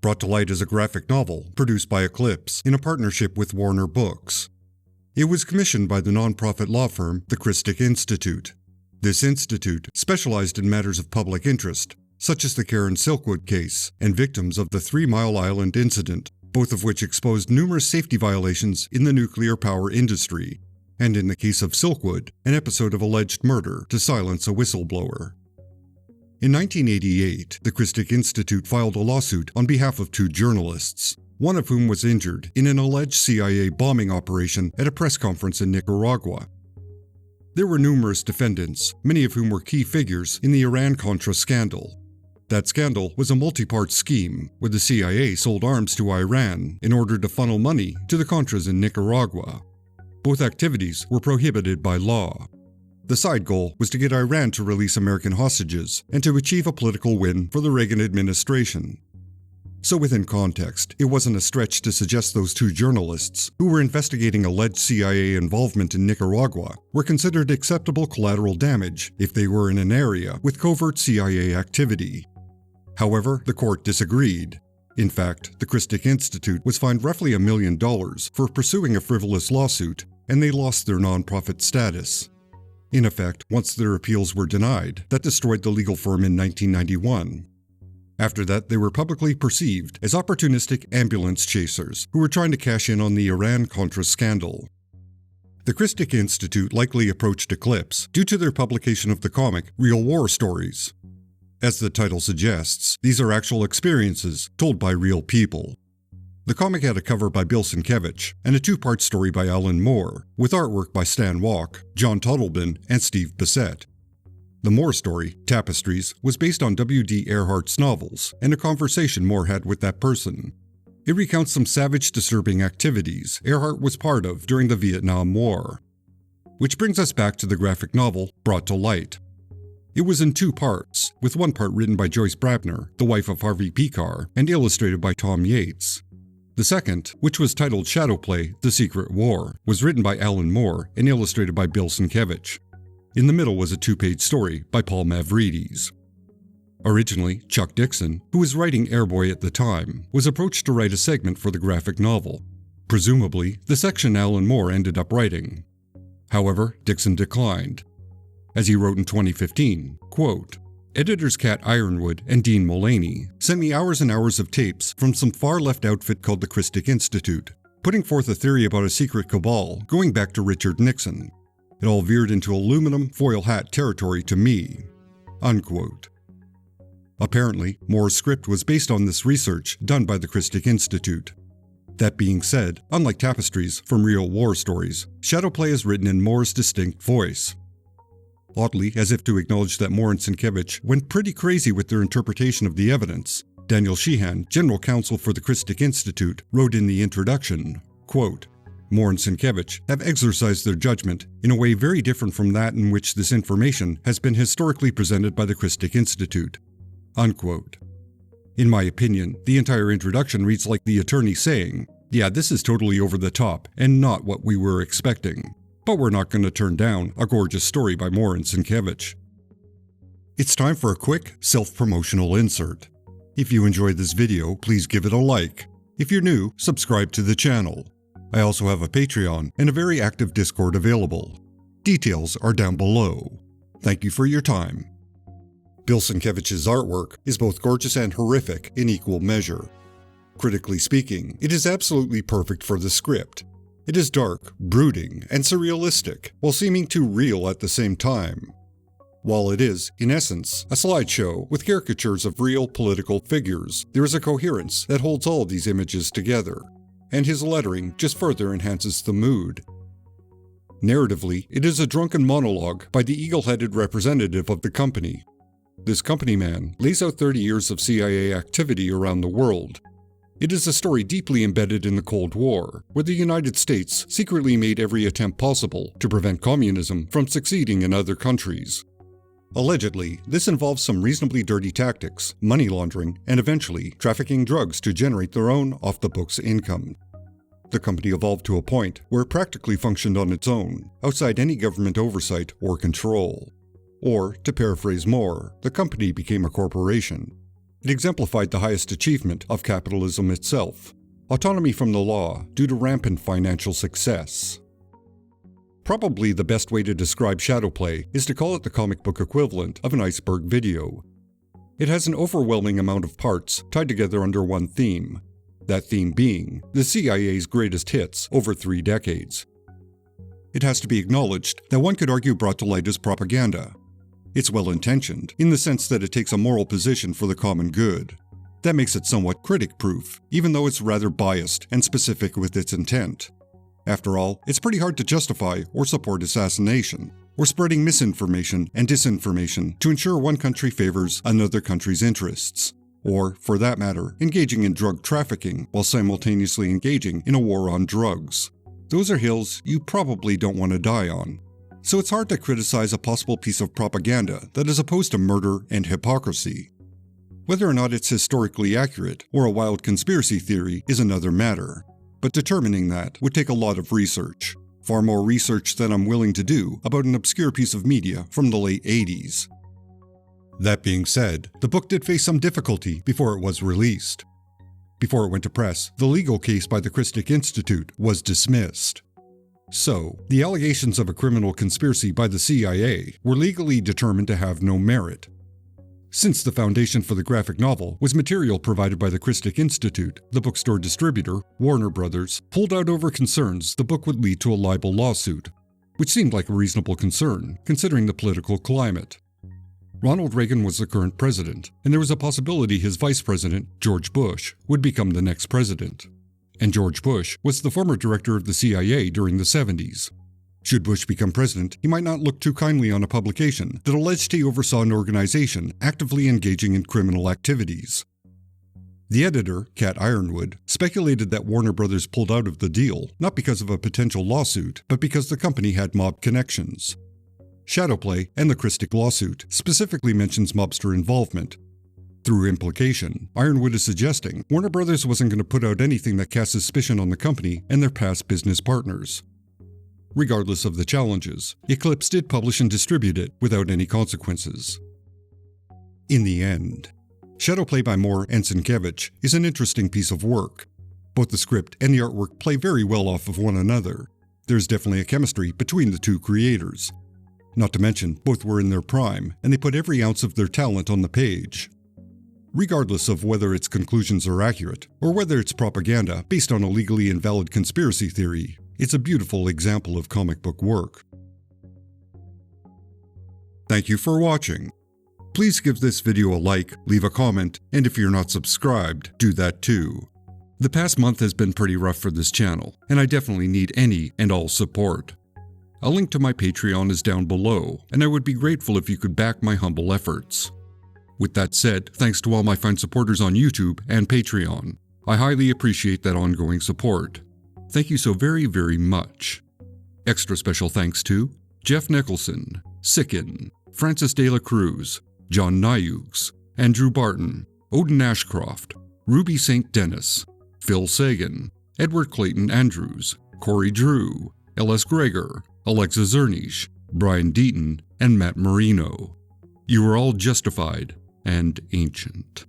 brought to light as a graphic novel produced by Eclipse in a partnership with Warner Books. It was commissioned by the nonprofit law firm the Christic Institute. This institute specialized in matters of public interest, such as the Karen Silkwood case and victims of the 3 Mile Island incident, both of which exposed numerous safety violations in the nuclear power industry, and in the case of Silkwood, an episode of alleged murder to silence a whistleblower. In 1988, the Christic Institute filed a lawsuit on behalf of 2 journalists, one of whom was injured in an alleged CIA bombing operation at a press conference in Nicaragua. There were numerous defendants, many of whom were key figures in the Iran-Contra scandal. That scandal was a multi-part scheme where the CIA sold arms to Iran in order to funnel money to the Contras in Nicaragua. Both activities were prohibited by law. The side goal was to get Iran to release American hostages and to achieve a political win for the Reagan administration. So within context, it wasn't a stretch to suggest those 2 journalists, who were investigating alleged CIA involvement in Nicaragua, were considered acceptable collateral damage if they were in an area with covert CIA activity. However, the court disagreed. In fact, the Christic Institute was fined roughly $1 million for pursuing a frivolous lawsuit, and they lost their nonprofit status. In effect, once their appeals were denied, that destroyed the legal firm in 1991. After that, they were publicly perceived as opportunistic ambulance chasers who were trying to cash in on the Iran-Contra scandal. The Christic Institute likely approached Eclipse due to their publication of the comic Real War Stories. As the title suggests, these are actual experiences told by real people. The comic had a cover by Bill Sienkiewicz and a 2-part story by Alan Moore, with artwork by Stan Walk, John Tuttlebin, and Steve Bissett. The Moore story, Tapestries, was based on W.D. Earhart's novels and a conversation Moore had with that person. It recounts some savage, disturbing activities Earhart was part of during the Vietnam War. Which brings us back to the graphic novel Brought to Light. It was in 2 parts, with one part written by Joyce Brabner, the wife of Harvey Pekar, and illustrated by Tom Yeates. The second, which was titled Shadowplay, The Secret War, was written by Alan Moore and illustrated by Bill Sienkiewicz. In the middle was a 2-page story by Paul Mavrides. Originally, Chuck Dixon, who was writing Airboy at the time, was approached to write a segment for the graphic novel, presumably the section Alan Moore ended up writing. However, Dixon declined. As he wrote in 2015, quote, "Editors Kat Ironwood and Dean Mullaney sent me hours and hours of tapes from some far-left outfit called the Christic Institute, putting forth a theory about a secret cabal going back to Richard Nixon. It all veered into aluminum foil hat territory to me." Unquote. Apparently, Moore's script was based on this research done by the Christic Institute. That being said, unlike Tapestries from Real War Stories, Shadowplay is written in Moore's distinct voice. Oddly, as if to acknowledge that Moore and Sienkiewicz went pretty crazy with their interpretation of the evidence, Daniel Sheehan, general counsel for the Christic Institute, wrote in the introduction, quote, "Moore and Sienkiewicz have exercised their judgment in a way very different from that in which this information has been historically presented by the Christic Institute." Unquote. In my opinion, the entire introduction reads like the attorney saying, "Yeah, this is totally over the top and not what we were expecting. But we're not going to turn down a gorgeous story by Moore and Sienkiewicz." It's time for a quick self-promotional insert. If you enjoyed this video, please give it a like. If you're new, subscribe to the channel. I also have a Patreon and a very active Discord available. Details are down below. Thank you for your time. Bill Sienkiewicz's artwork is both gorgeous and horrific in equal measure. Critically speaking, it is absolutely perfect for the script. It is dark, brooding, and surrealistic, while seeming too real at the same time. While it is, in essence, a slideshow with caricatures of real political figures, there is a coherence that holds all these images together, and his lettering just further enhances the mood. Narratively, it is a drunken monologue by the eagle-headed representative of the company. This company man lays out 30 years of CIA activity around the world. It is a story deeply embedded in the Cold War, where the United States secretly made every attempt possible to prevent communism from succeeding in other countries. Allegedly, this involves some reasonably dirty tactics, money laundering, and eventually trafficking drugs to generate their own off-the-books income. The company evolved to a point where it practically functioned on its own, outside any government oversight or control. Or, to paraphrase Moore, the company became a corporation. It exemplified the highest achievement of capitalism itself, autonomy from the law due to rampant financial success. Probably the best way to describe Shadowplay is to call it the comic book equivalent of an iceberg video. It has an overwhelming amount of parts tied together under one theme, that theme being the CIA's greatest hits over 3 decades. It has to be acknowledged that one could argue brought to light as propaganda. It's well-intentioned, in the sense that it takes a moral position for the common good. That makes it somewhat critic-proof, even though it's rather biased and specific with its intent. After all, it's pretty hard to justify or support assassination, or spreading misinformation and disinformation to ensure one country favors another country's interests, or, for that matter, engaging in drug trafficking while simultaneously engaging in a war on drugs. Those are hills you probably don't want to die on. So it's hard to criticize a possible piece of propaganda that is opposed to murder and hypocrisy. Whether or not it's historically accurate or a wild conspiracy theory is another matter, but determining that would take a lot of research. Far more research than I'm willing to do about an obscure piece of media from the late 80s. That being said, the book did face some difficulty before it was released. Before it went to press, the legal case by the Christic Institute was dismissed. So, the allegations of a criminal conspiracy by the CIA were legally determined to have no merit. Since the foundation for the graphic novel was material provided by the Christic Institute, the bookstore distributor, Warner Brothers, pulled out over concerns the book would lead to a libel lawsuit, which seemed like a reasonable concern, considering the political climate. Ronald Reagan was the current president, and there was a possibility his vice president, George Bush, would become the next president. And George Bush was the former director of the CIA during the 70s. Should Bush become president, he might not look too kindly on a publication that alleged he oversaw an organization actively engaging in criminal activities. The editor, Cat Ironwood, speculated that Warner Brothers pulled out of the deal not because of a potential lawsuit, but because the company had mob connections. Shadowplay and the Christic lawsuit specifically mentions mobster involvement. Through implication, Ironwood is suggesting Warner Brothers wasn't going to put out anything that casts suspicion on the company and their past business partners. Regardless of the challenges, Eclipse did publish and distribute it without any consequences. In the end, Shadowplay by Moore and Sienkiewicz is an interesting piece of work. Both the script and the artwork play very well off of one another. There's definitely a chemistry between the two creators. Not to mention, both were in their prime, and they put every ounce of their talent on the page. Regardless of whether its conclusions are accurate, or whether it's propaganda based on a legally invalid conspiracy theory, it's a beautiful example of comic book work. Thank you for watching. Please give this video a like, leave a comment, and if you're not subscribed, do that too. The past month has been pretty rough for this channel, and I definitely need any and all support. A link to my Patreon is down below, and I would be grateful if you could back my humble efforts. With that said, thanks to all my fine supporters on YouTube and Patreon. I highly appreciate that ongoing support. Thank you so very, very much. Extra special thanks to Jeff Nicholson, Sicken, Francis De La Cruz, John Nyugs, Andrew Barton, Odin Ashcroft, Ruby St. Dennis, Phil Sagan, Edward Clayton Andrews, Corey Drew, L.S. Gregor, Alexa Zernish, Brian Deaton, and Matt Marino. You are all justified and ancient.